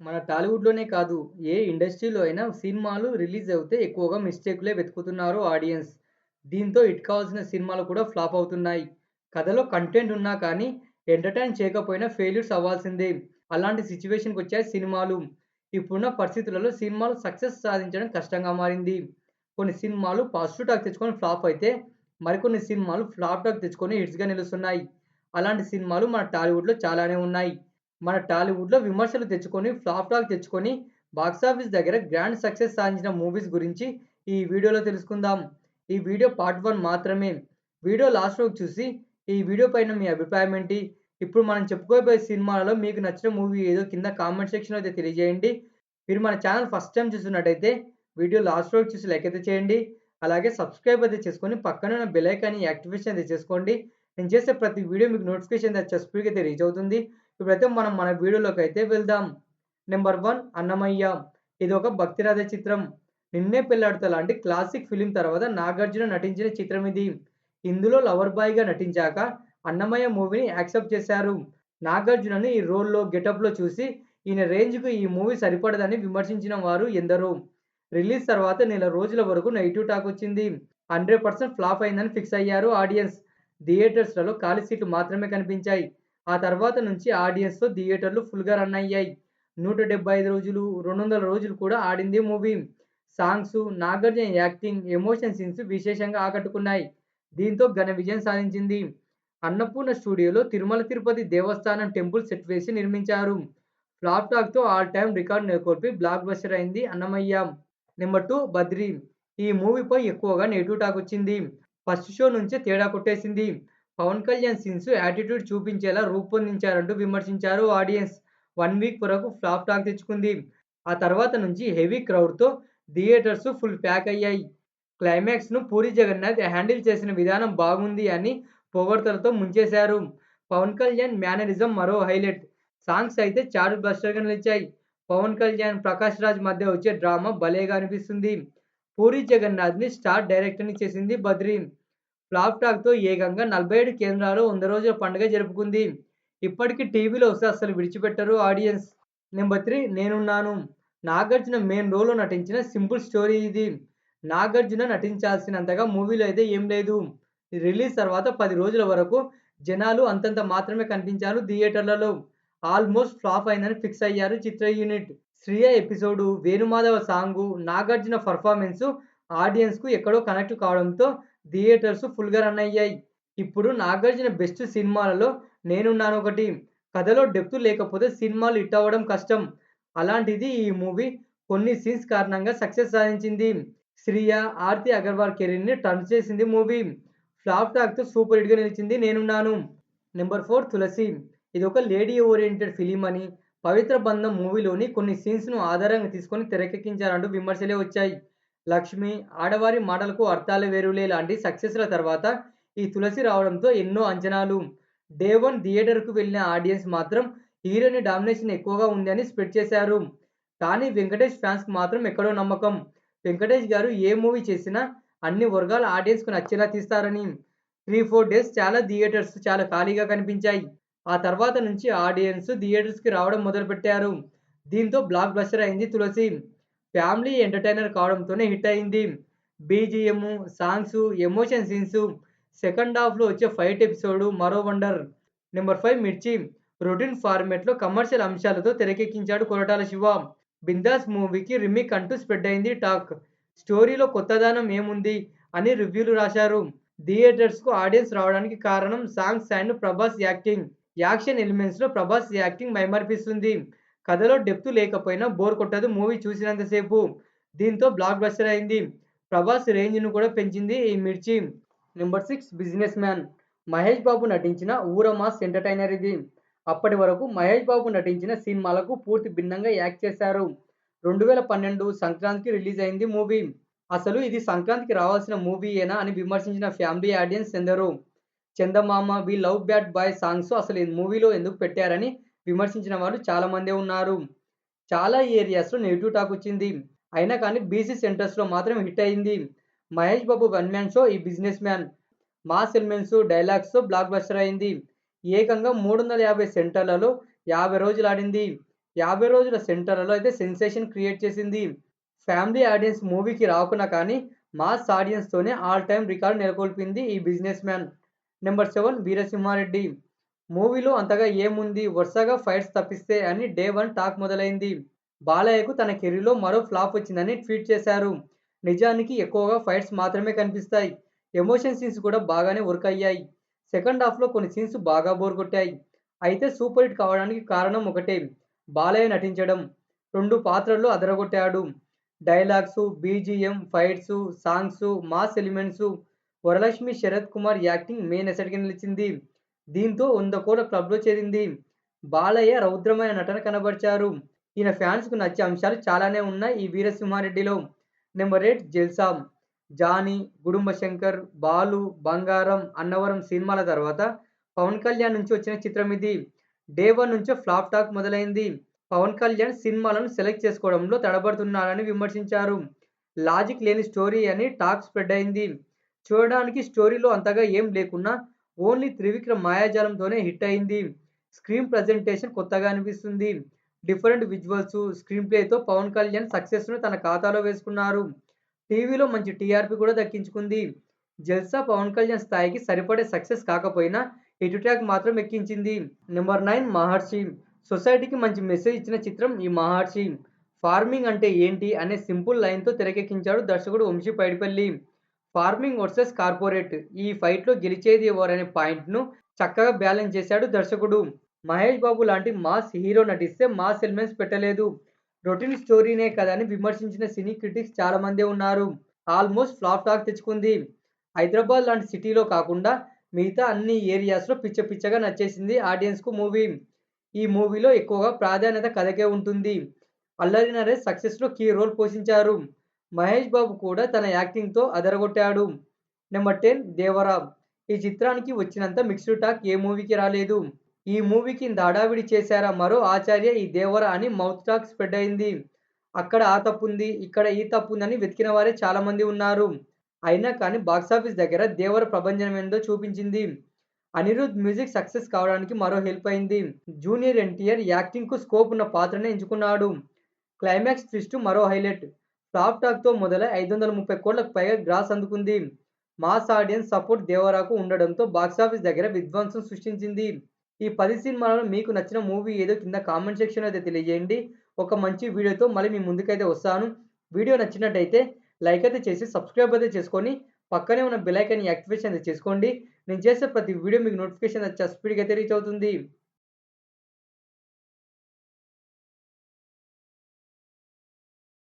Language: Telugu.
మన టాలీవుడ్‌లోనే కాదు, ఏ ఇండస్ట్రీలో అయినా సినిమాలు రిలీజ్ అవుతే ఎక్కువగా మిస్టేక్‌లే వెతుకుతున్నారు ఆడియన్స్. దీంతో హిట్ కావాల్సిన సినిమాలు కూడా ఫ్లాప్ అవుతున్నాయి. కథలో కంటెంట్ ఉన్నా కానీ ఎంటర్‌టైన్ చేయకపోయినా ఫెయిల్యూర్స్ అవ్వాల్సిందే. అలాంటి సిట్యుయేషన్‌కొచ్చాయి సినిమాలు. ఇప్పుడున్న పరిస్థితులలో సినిమాలు సక్సెస్ సాధించడం కష్టంగా మారింది. కొన్ని సినిమాలు పాజిటివ్ టాక్ తెచ్చుకొని ఫ్లాప్ అయితే, మరికొన్ని సినిమాలు ఫ్లాప్ టాక్ తెచ్చుకొని హిట్స్‌గా నిలుస్తున్నాయి. అలాంటి సినిమాలు మన టాలీవుడ్‌లో చాలానే ఉన్నాయి. మన టాలీవుడ్‌లో విమర్శలు తెచ్చుకొని, ఫ్లాప్ టాక్ తెచ్చుకొని, బాక్సాఫీస్ దగ్గర గ్రాండ్ సక్సెస్ సాధించిన మూవీస్ గురించి ఈ వీడియోలో తెలుసుకుందాం. ఈ వీడియో పార్ట్ 1 మాత్రమే. వీడియో లాస్ట్ వరకు చూసి, ఈ వీడియో పైన మీ అభిప్రాయం ఏంటి? ఇప్పుడు మనం చెప్పుకోబోయే సినిమాలలో మీకు నచ్చిన మూవీ ఏదో కింద కామెంట్ సెక్షన్‌లో అయితే తెలియజేయండి. మీరు మన ఛానల్ ఫస్ట్ టైమ్ చూస్తున్నట్టయితే వీడియో లాస్ట్ వరకు చూసి లైక్ అయితే చేయండి. అలాగే సబ్స్క్రైబ్ అయితే చేసుకొని పక్కనే ఉన్న బెల్ ఐకాన్‌ని యాక్టివేషన్ అయితే చేసుకోండి. నేను చేసే ప్రతి వీడియో మీకు నోటిఫికేషన్ అయితే స్పీడ్‌గా అయితే రీచ్ అవుతుంది. ఇప్పుడైతే మనం మన వీడియోలోకైతే వెళ్దాం. నెంబర్ 1 అన్నమయ్య. ఇదొక భక్తిరథ చిత్రం. 'నిన్నే పెళ్లాడతా' లాంటి క్లాసిక్ ఫిల్మ్ తర్వాత నాగార్జున నటించిన చిత్రం ఇది. ఇందులో లవర్ బాయ్‌గా నటించాక అన్నమయ్య మూవీని యాక్సెప్ట్ చేశారు. నాగార్జునని ఈ రోల్‌లో, గెటప్‌లో చూసి ఈయన రేంజ్‌కు ఈ మూవీ సరిపడదని విమర్శించిన వారు ఎందరో. రిలీజ్ తర్వాత నెల రోజుల వరకు నెగెటివ్ టాక్ వచ్చింది. 100% ఫ్లాప్ అయిందని ఫిక్స్ అయ్యారు ఆడియన్స్. థియేటర్స్‌లలో ఖాళీ సీట్లు మాత్రమే కనిపించాయి. ఆ తర్వాత నుంచి ఆడియన్స్‌తో థియేటర్‌లు ఫుల్‌గా రన్ అయ్యాయి. 175 రోజులు, 200 రోజులు కూడా ఆడింది movie. Songs, Nagarjuna acting, emotion scenes విశేషంగా ఆకట్టుకున్నాయి. దీంతో ఘన విజయం సాధించింది. అన్నపూర్ణ స్టూడియోలో తిరుమల తిరుపతి దేవస్థానం టెంపుల్ సెట్ వేసి నిర్మించారు. ఫ్లాప్ టాక్‌తో ఆల్ టైమ్ రికార్డ్ నెలకొల్పి బ్లాక్ బస్టర్ అయింది 'అన్నమయ్య'. నెంబర్ 2 'బద్రి'. ఈ మూవీపై ఎక్కువగా నెగెటివ్ టాక్ వచ్చింది. ఫస్ట్ షో నుంచే తేడా కొట్టేసింది. పవన్ కళ్యాణ్ సీన్స్ యాటిట్యూడ్ చూపించేలా రూపొందించారంటూ విమర్శించారు ఆడియన్స్. 1 వీక్ వరకు ఫ్లాప్ టాక్ తెచ్చుకుంది. ఆ తర్వాత నుంచి హెవీ క్రౌడ్‌తో థియేటర్స్ ఫుల్ ప్యాక్ అయ్యాయి. క్లైమాక్స్‌ను పూరి జగన్నాథ్ హ్యాండిల్ చేసిన విధానం బాగుంది అని పొగడ్తలతో ముంచేశారు. పవన్ కళ్యాణ్ మేనరిజం మరో హైలైట్. సాంగ్స్ అయితే చార్ట్ బస్టర్‌గా నిలిచాయి. పవన్ కళ్యాణ్, ప్రకాష్ రాజ్ మధ్య వచ్చే డ్రామా భలేగా అనిపిస్తుంది. పూరి జగన్నాథ్‌ని స్టార్ డైరెక్టర్‌ని చేసింది 'బద్రి'. ఫ్లాప్ టాక్‌తో ఏకంగా 47 కేంద్రాల్లో 100 రోజుల పండుగ జరుపుకుంది. ఇప్పటికి టీవీలో వస్తే అస్సలు విడిచిపెట్టరు ఆడియన్స్. నెంబర్ 3 నేనున్నాను. నాగార్జున మెయిన్ రోల్‌లో నటించిన సింపుల్ స్టోరీ ఇది. నాగార్జున నటించాల్సినంతగా మూవీలో అయితే ఏం లేదు. రిలీజ్ తర్వాత 10 రోజుల వరకు జనాలు అంతంత మాత్రమే కనిపించారు థియేటర్లలో. ఆల్మోస్ట్ ఫ్లాప్ అయిందని ఫిక్స్ అయ్యారు చిత్ర unit. Shriya episode, Venumadhava song, Nagarjuna performance ఆడియన్స్‌కు ఎక్కడో కనెక్ట్ కావడంతో థియేటర్స్ ఫుల్‌గా రన్ అయ్యాయి. ఇప్పుడు నాగార్జున బెస్ట్ సినిమాలలో 'నేనున్నాను' ఒకటి. కథలో డెప్త్ లేకపోతే సినిమాలు హిట్ అవ్వడం కష్టం. అలాంటిది ఈ మూవీ కొన్ని సీన్స్ కారణంగా సక్సెస్ సాధించింది. శ్రియ, ఆర్తి అగర్వాల్ కెరీర్‌ని టర్న్ చేసింది మూవీ. ఫ్లాప్ టాక్‌తో సూపర్ హిట్‌గా నిలిచింది 'నేనున్నాను'. నెంబర్ 4 'తులసి'. ఇదొక లేడీ ఓరియెంటెడ్ ఫిల్మ్ అని, 'పవిత్ర బంధం' మూవీలోని కొన్ని సీన్స్‌ను ఆధారంగా తీసుకొని తెరకెక్కించారంటూ విమర్శలే వచ్చాయి. 'లక్ష్మి', 'ఆడవారి మాటలకు అర్థాలే వేరులే' లాంటి సక్సెస్‌ల తర్వాత ఈ 'తులసి' రావడంతో ఎన్నో అంచనాలు. డే 1 థియేటర్‌కు వెళ్ళిన ఆడియన్స్ మాత్రం హీరోయిన్ డామినేషన్ ఎక్కువగా ఉంది అని స్ప్రెడ్ చేశారు. కానీ వెంకటేష్ ఫ్యాన్స్‌కి మాత్రం ఎక్కడో నమ్మకం. వెంకటేష్ గారు ఏ మూవీ చేసినా అన్ని వర్గాల ఆడియన్స్‌కు నచ్చేలా తీస్తారని. 3, 4 డేస్ చాలా థియేటర్స్ చాలా ఖాళీగా కనిపించాయి. ఆ తర్వాత నుంచి ఆడియన్స్ థియేటర్స్‌కి రావడం మొదలుపెట్టారు. దీంతో బ్లాక్ బస్టర్ అయింది 'తులసి'. ఫ్యామిలీ ఎంటర్‌టైనర్ కావడంతోనే హిట్ అయింది. BGM, songs, emotion scenes, second హాఫ్‌లో వచ్చే ఫైట్ ఎపిసోడ్ మరో వండర్. నెంబర్ 5 'మిర్చి'. రొటీన్ ఫార్మాట్‌లో కమర్షియల్ అంశాలతో తెరకెక్కించాడు కొరటాల శివ. 'బిందాస్' మూవీకి రీమేక్ అంటూ స్ప్రెడ్ అయింది టాక్. స్టోరీలో కొత్తదనం ఏముంది అని రివ్యూలు రాశారు. థియేటర్స్‌కు ఆడియన్స్ రావడానికి కారణం songs and Prabhas acting. Action ఎలిమెంట్స్‌లో ప్రభాస్ యాక్టింగ్ మైమరిపిస్తుంది. కథలో డెప్త్ లేకపోయినా బోర్ కొట్టదు మూవీ చూసినంత సేపు. దీంతో బ్లాక్ బస్టర్ అయింది. ప్రభాస్ రేంజ్‌ని కూడా పెంచింది ఈ 'Mirchi'. Number 6 'business man'. Mahesh Babu నటించిన ఊర మాస్ ఎంటర్‌టైనర్ ఇది. అప్పటి వరకు మహేష్ బాబు నటించిన సినిమాలకు పూర్తి భిన్నంగా యాక్ట్ చేశారు. 2012 సంక్రాంతికి రిలీజ్ అయింది మూవీ. అసలు ఇది సంక్రాంతికి రావాల్సిన మూవీయేనా అని విమర్శించిన ఫ్యామిలీ ఆడియన్స్ ఎందరో. 'Chandamama', 'we love bad boy' songs అసలు ఈ మూవీలో ఎందుకు పెట్టారని విమర్శించిన వాళ్ళు చాలా మందే ఉన్నారు. చాలా ఏరియాస్‌లో నెగెటివ్ టాక్ వచ్చింది. అయినా కానీ బీసీ సెంటర్స్‌లో మాత్రం హిట్ అయింది. Mahesh Babu one man show ఈ 'బిజినెస్ మ్యాన్'. మాస్ ఎలిమెంట్స్, డైలాగ్స్‌తో బ్లాక్ బస్టర్ అయింది. ఏకంగా 350 సెంటర్లలో 50 రోజులు ఆడింది. 50 రోజుల సెంటర్‌లో అయితే సెన్సేషన్ క్రియేట్ చేసింది. ఫ్యామిలీ ఆడియన్స్ మూవీకి రాకున్నా కానీ, మాస్ ఆడియన్స్‌తోనే ఆల్ టైమ్ రికార్డ్ నెలకొల్పింది ఈ బిజినెస్ మ్యాన్. నెంబర్ 7 వీరసింహారెడ్డి. మూవీలో అంతగా ఏముంది వరుసగా ఫైట్స్ తప్పిస్తే అని డే 1 టాక్ మొదలైంది. బాలయ్యకు తన కెరీర్‌లో మరో ఫ్లాప్ వచ్చిందని ట్వీట్ చేశారు. నిజానికి ఎక్కువగా ఫైట్స్ మాత్రమే కనిపిస్తాయి. ఎమోషన్ సీన్స్ కూడా బాగానే వర్క్ అయ్యాయి. సెకండ్ హాఫ్‌లో కొన్ని సీన్స్ బాగా బోర్ కొట్టాయి. అయితే సూపర్ హిట్ కావడానికి కారణం ఒకటే. బాలయ్య నటించడం. 2 పాత్రల్లో అదరగొట్టాడు. Dialogues, BGM, fights, songs, mass elements, Varalakshmi, Sarath Kumar acting main అసెట్‌గా నిలిచింది. దీంతో 100 కోట్ల క్లబ్‌లో చేరింది. బాలయ్య రౌద్రమైన నటన కనబరిచారు. ఈయన ఫ్యాన్స్‌కు నచ్చే అంశాలు చాలానే ఉన్నాయి ఈ 'వీరసింహారెడ్డిలో'. నెంబర్ 8 'జల్సా'. 'జానీ', 'గుడుంబ శంకర్', 'బాలు', 'బంగారం', 'అన్నవరం' సినిమాల తర్వాత పవన్ కళ్యాణ్ నుంచి వచ్చిన చిత్రం ఇది. డే 1 నుంచే ఫ్లాప్ టాక్ మొదలైంది. పవన్ కళ్యాణ్ సినిమాలను సెలెక్ట్ చేసుకోవడంలో తడబడుతున్నారని విమర్శించారు. లాజిక్ లేని స్టోరీ అని టాక్ స్ప్రెడ్ అయింది. చూడడానికి స్టోరీలో అంతగా ఏం లేకున్నా ఓన్లీ త్రివిక్రమ్ మాయాజాలంతోనే హిట్ అయింది. స్క్రీన్ ప్రెజెంటేషన్ కొత్తగా అనిపిస్తుంది. డిఫరెంట్ విజువల్స్, స్క్రీన్ ప్లేతో పవన్ కళ్యాణ్ సక్సెస్‌ను తన ఖాతాలో వేసుకున్నారు. టీవీలో మంచి టీఆర్పీ కూడా దక్కించుకుంది. 'జల్సా' పవన్ కళ్యాణ్ స్థాయికి సరిపడే సక్సెస్ కాకపోయినా హిట్ ట్రాక్ మాత్రం ఎక్కించింది. నెంబర్ 9 'మహర్షి'. సొసైటీకి మంచి మెసేజ్ ఇచ్చిన చిత్రం ఈ 'మహర్షి'. ఫార్మింగ్ అంటే ఏంటి అనే సింపుల్ లైన్‌తో తెరకెక్కించాడు దర్శకుడు Vamshi Paidipally. Farming versus corporate. ఈ ఫైట్‌లో గెలిచేది ఎవరనే పాయింట్‌ను చక్కగా బ్యాలెన్స్ చేశాడు దర్శకుడు. మహేష్ బాబు లాంటి మాస్ హీరో నటిస్తే మాస్ ఎలిమెంట్స్ పెట్టలేదు. రొటీన్ స్టోరీనే కదా అని విమర్శించిన సినీ క్రిటిక్స్ చాలా మందే ఉన్నారు. ఆల్మోస్ట్ ఫ్లాప్ టాక్ తెచ్చుకుంది. హైదరాబాద్ లాంటి సిటీలో కాకుండా మిగతా అన్ని ఏరియాస్‌లో పిచ్చ పిచ్చగా నచ్చేసింది ఆడియన్స్‌కు మూవీ. ఈ మూవీలో ఎక్కువగా ప్రాధాన్యత కథకే ఉంటుంది. అల్లరి నరేష్ సక్సెస్‌లో కీ రోల్ పోషించారు. మహేష్ బాబు కూడా తన యాక్టింగ్‌తో అదరగొట్టాడు. నెంబర్ 10 'దేవర'. ఈ చిత్రానికి వచ్చినంత మిక్స్డ్ టాక్ ఏ మూవీకి రాలేదు. ఈ మూవీకి ఇంత హడావిడి చేశారా మరో 'ఆచార్య ఈ దేవర' అని మౌత్ టాక్ స్ప్రెడ్ అయింది. అక్కడ ఆ తప్పుంది, ఇక్కడ ఈ తప్పుందని వెతికిన వారే చాలా మంది ఉన్నారు. అయినా కానీ బాక్సాఫీస్ దగ్గర 'దేవర' ప్రభంజనమేందో చూపించింది. అనిరుద్ మ్యూజిక్ సక్సెస్ కావడానికి మరో హెల్ప్ అయింది. జూనియర్ ఎన్టీఆర్ యాక్టింగ్‌కు స్కోప్ ఉన్న పాత్రనే ఎంచుకున్నాడు. క్లైమాక్స్ ట్విస్ట్ మరో హైలైట్. ఫ్లాప్ టాక్‌తో మొదలై 530 కోట్లకు పైగా గ్రాస్ అందుకుంది. మాస్ ఆడియన్స్ సపోర్ట్ 'దేవరా'కు ఉండడంతో బాక్సాఫీస్ దగ్గర విధ్వంసం సృష్టించింది. ఈ 10 సినిమాలలో మీకు నచ్చిన మూవీ ఏదో కింద కామెంట్ సెక్షన్‌లో అయితే తెలియజేయండి. ఒక మంచి వీడియోతో మళ్ళీ మీ ముందుకైతే వస్తాను. వీడియో నచ్చినట్టయితే లైక్ అయితే చేసి సబ్స్క్రైబ్ అయితే చేసుకొని పక్కనే ఉన్న బెల్ ఐకాన్ యాక్టివేషన్ అయితే చేసుకోండి. నేను చేసే ప్రతి వీడియో మీకు నోటిఫికేషన్ వచ్చి స్పీడ్‌గా అయితే రీచ్ అవుతుంది.